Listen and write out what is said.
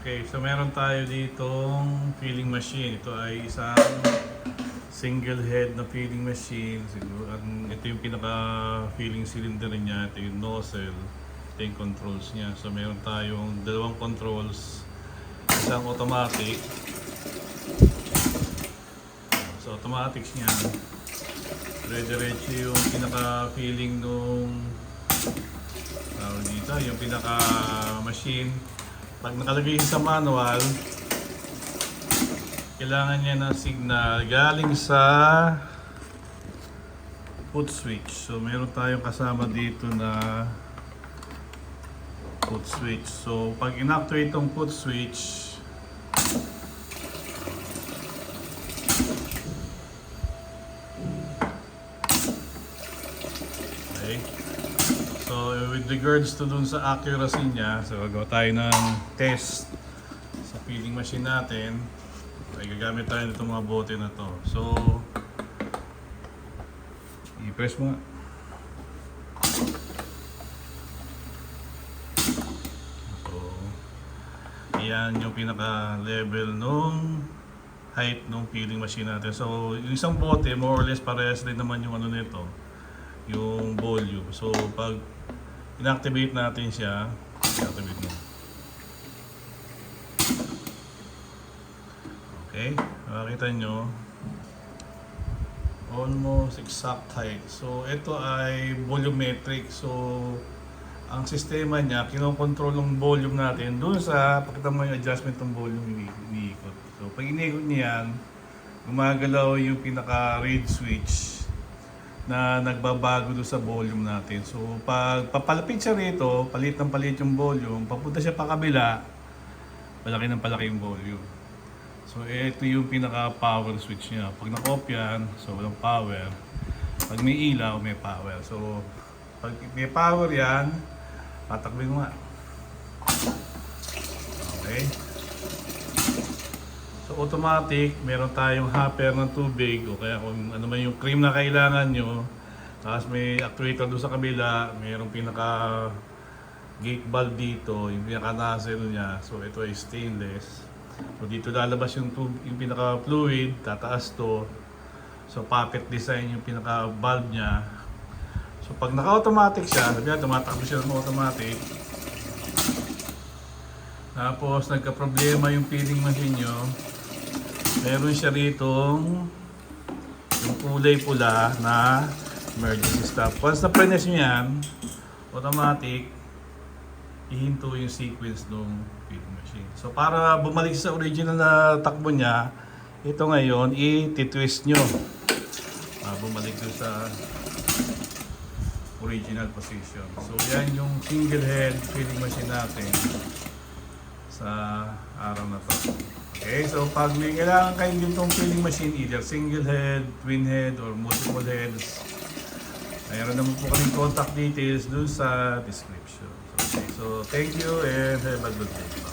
Okay, so meron tayo ditong filling machine. Ito ay isang single head na filling machine. Siguro, ito yung pinaka filling cylinder niya. Ito yung nozzle. Ito yung controls niya. So meron tayong dalawang controls. Isang automatic. So automatics niya. Dire-diretso yung pinaka filling nung dito, yung pinaka machine. Pag nakalagay sa manual, kailangan niya ng signal galing sa foot switch. So meron tayong kasama dito na foot switch. So pag inactivate itong foot switch, okay. So with regards to dun sa accuracy niya, so gagawa tayo ng test sa filling machine natin. Ay gagamit tayo nitong mga bote na to. So i-press mo nga. So yan yung pinaka level nung height nung filling machine natin. So yung isang bote more or less parehas din naman yung ano nito, yung volume. So pag inactivate natin siya, i-activate mo. Okay, makikita nyo almost exact height. So ito ay volumetric. So ang sistema niya, kinokontrol ng volume natin dun sa, pakita mo yung adjustment ng volume iniikot. So pag iniikot niya yan, gumagalaw yung pinaka reed switch na nagbabago doon sa volume natin. So pag papalapit siya rito, palit ng palit yung volume, papunta siya pa kabila, palaki ng palaki yung volume. So ito yung pinaka power switch niya. Pag na-off yan, so walang power. Pag may ilaw, may power. So pag may power yan, patakbin mo nga. Okay. So automatic, meron tayong hopper ng tubig o kaya kung ano man yung cream na kailangan nyo. Tapos may actuator doon sa kabila, mayroong pinaka gate valve dito, yung pinaka nozzle niya. So ito ay stainless. So dito lalabas yung pinaka fluid, tataas to. So puppet design yung pinaka valve niya. So pag naka-automatic siya, sabi nga tumatakbo siya ng automatic. Tapos nagka-problema yung filling machine nyo, meron siya ritong yung kulay pula na emergency stop. Once na-press nyo yan, automatic, ihinto yung sequence ng filling machine. So para bumalik sa original na takbo niya, ito ngayon, i-twist nyo. Bumalik doon sa original position. So yan yung single head filling machine natin sa araw na to. Okay, so pag may kailangan kayo ditong filling machine, either single head, twin head, or multiple heads, mayroon naman po kaming contact details dun sa description. Okay, so thank you and have a good day.